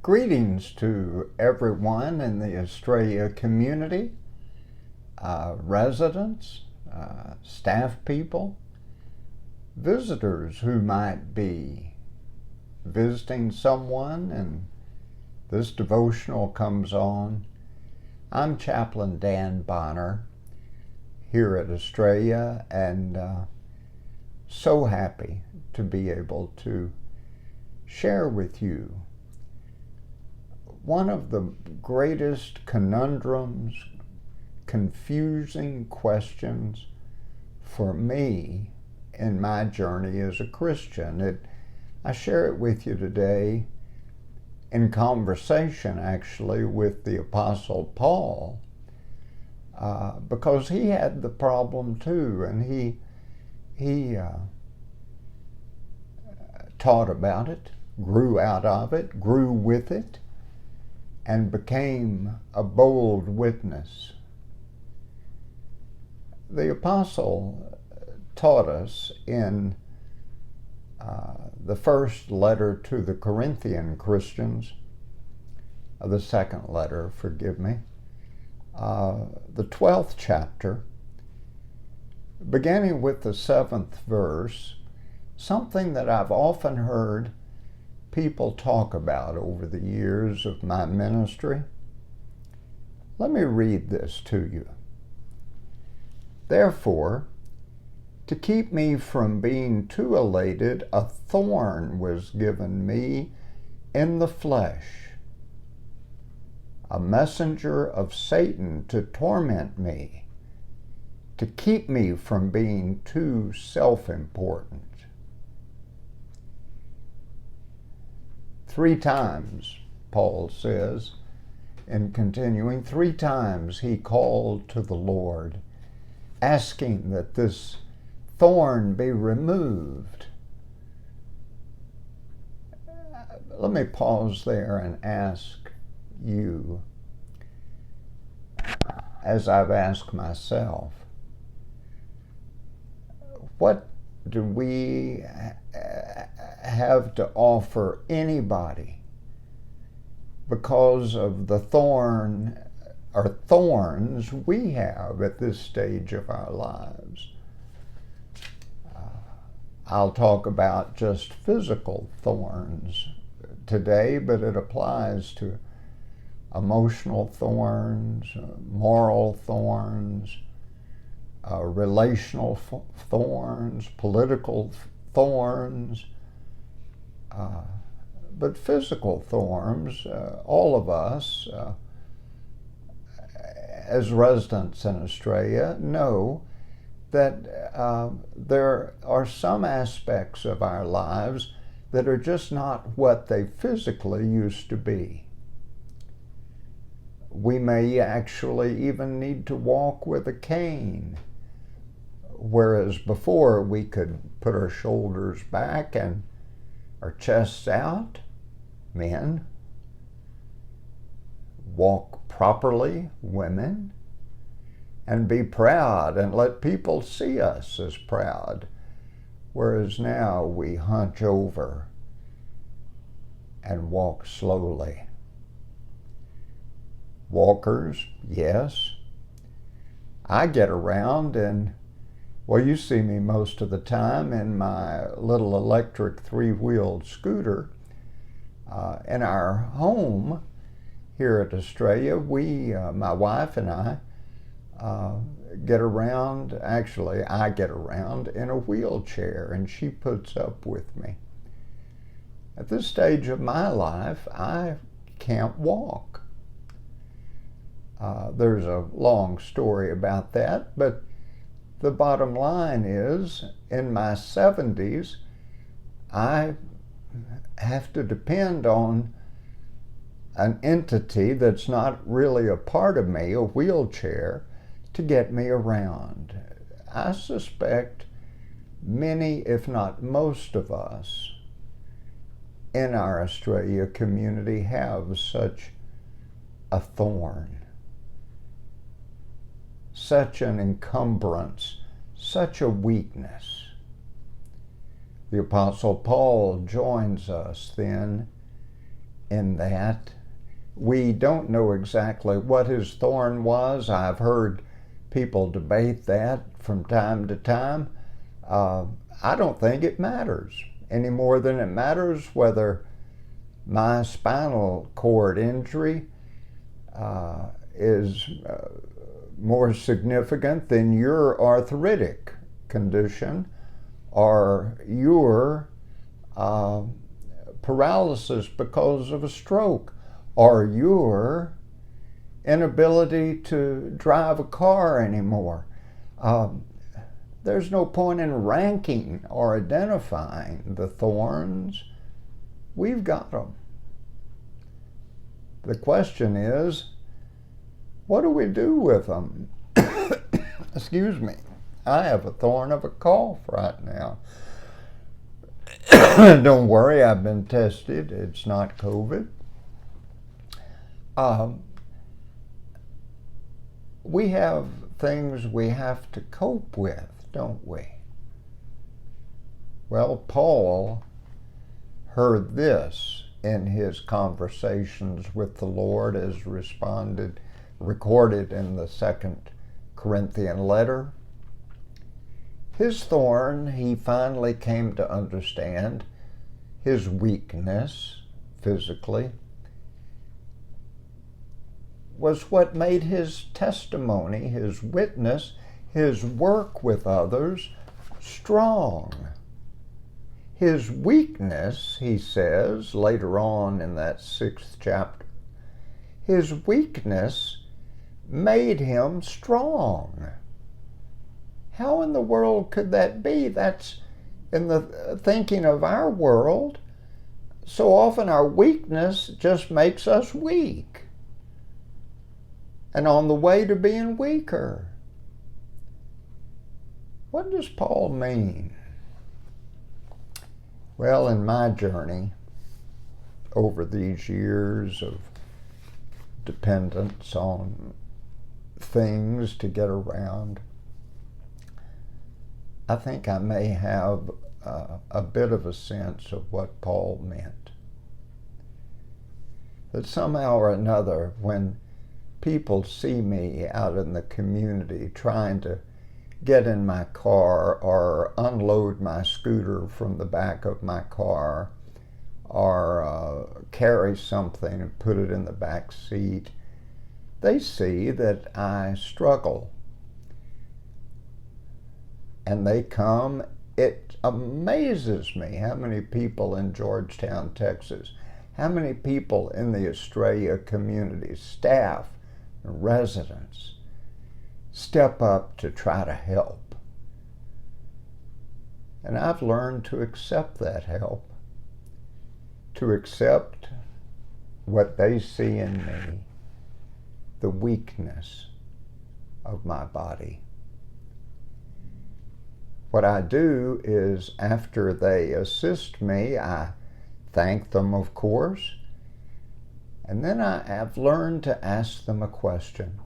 Greetings to everyone in the Australia community, residents, staff people, visitors who might be visiting someone and this devotional comes on. I'm Chaplain Dan Bonner here at Australia, and so happy to be able to share with you one of the greatest conundrums, confusing questions for me in my journey as a Christian. I share it with you today in conversation, actually, with the Apostle Paul, because he had the problem too, and he taught about it, grew out of it, grew with it, and became a bold witness. The apostle taught us in the first letter to the Corinthian Christians, the second letter, forgive me, the 12th chapter, beginning with the 7th verse, something that I've often heard people talk about over the years of my ministry. Let me read this to you. Therefore, to keep me from being too elated, a thorn was given me in the flesh, a messenger of Satan to torment me, to keep me from being too self-important. 3 times, Paul says, in continuing, 3 times he called to the Lord, asking that this thorn be removed. Let me pause there and ask you, as I've asked myself, what do we have to offer anybody because of the thorn or thorns we have at this stage of our lives? I'll talk about just physical thorns today, but it applies to emotional thorns, moral thorns, relational thorns, political thorns, but physical thorns. All of us, as residents in Australia, know that there are some aspects of our lives that are just not what they physically used to be. We may actually even need to walk with a cane, whereas before we could put our shoulders back and our chests out, men, walk properly, women, and be proud and let people see us as proud, whereas now we hunch over and walk slowly. Walkers, yes. I get around and, well, you see me most of the time in my little electric 3-wheeled scooter. In our home here at Australia, we, my wife and I, get around, actually I get around in a wheelchair and she puts up with me. At this stage of my life, I can't walk. There's a long story about that, but the bottom line is, in my 70s, I have to depend on an entity that's not really a part of me, a wheelchair, to get me around. I suspect many, if not most of us, in our Australia community have such a thorn, such an encumbrance, such a weakness. The Apostle Paul joins us then in that. We don't know exactly what his thorn was. I've heard people debate that from time to time. I don't think it matters any more than it matters whether my spinal cord injury is more significant than your arthritic condition or your paralysis because of a stroke or your inability to drive a car anymore. There's no point in ranking or identifying the thorns. We've got them. The question is, what do we do with them? Excuse me. I have a thorn of a cough right now. Don't worry, I've been tested. It's not COVID. We have things we have to cope with, don't we? Well, Paul heard this in his conversations with the Lord as recorded in the 2 Corinthian letter. His thorn, he finally came to understand, his weakness physically, was what made his testimony, his witness, his work with others strong. His weakness, he says later on in that 6th chapter, his weakness made him strong. How in the world could that be? That's in the thinking of our world. So often our weakness just makes us weak and on the way to being weaker. What does Paul mean? Well, in my journey over these years of dependence on things to get around, I think I may have a bit of a sense of what Paul meant. That somehow or another, when people see me out in the community trying to get in my car or unload my scooter from the back of my car or carry something and put it in the back seat, they see that I struggle. And they come. It amazes me how many people in Georgetown, Texas, how many people in the Australia community, staff, residents, step up to try to help. And I've learned to accept that help, to accept what they see in me, the weakness of my body. What I do is, after they assist me, I thank them, of course, and then I have learned to ask them a question.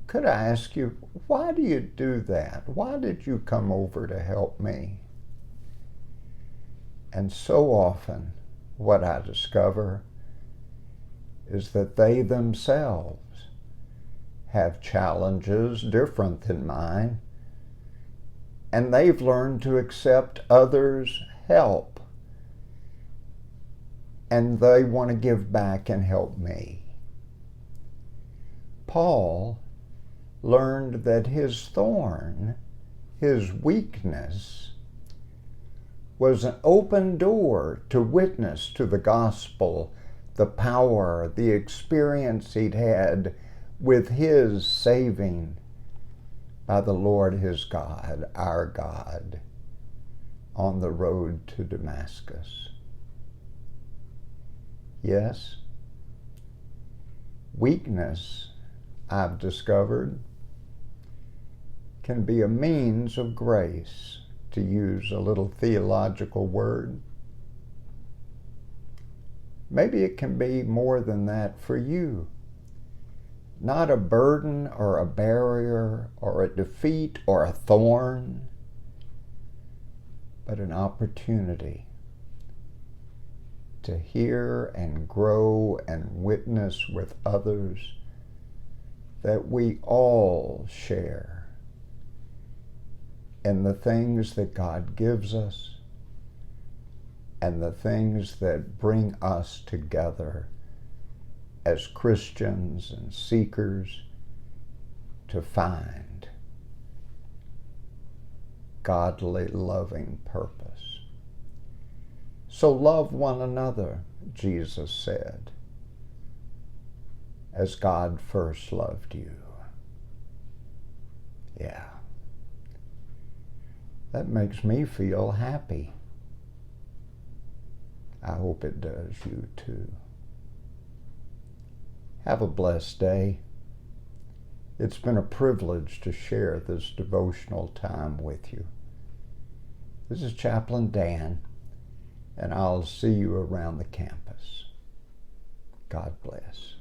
Could I ask you, why do you do that? Why did you come over to help me? And so often, what I discover is that they themselves have challenges different than mine, and they've learned to accept others' help, and they want to give back and help me. Paul learned that his thorn, his weakness, was an open door to witness to the gospel, the power, the experience he'd had with his saving by the Lord his God, our God, on the road to Damascus. Yes, weakness, I've discovered, can be a means of grace, to use a little theological word. Maybe it can be more than that for you. Not a burden or a barrier or a defeat or a thorn, but an opportunity to hear and grow and witness with others that we all share in the things that God gives us and the things that bring us together as Christians and seekers to find godly, loving purpose. So love one another, Jesus said, as God first loved you. Yeah. That makes me feel happy. I hope it does you too. Have a blessed day. It's been a privilege to share this devotional time with you. This is Chaplain Dan, and I'll see you around the campus. God bless.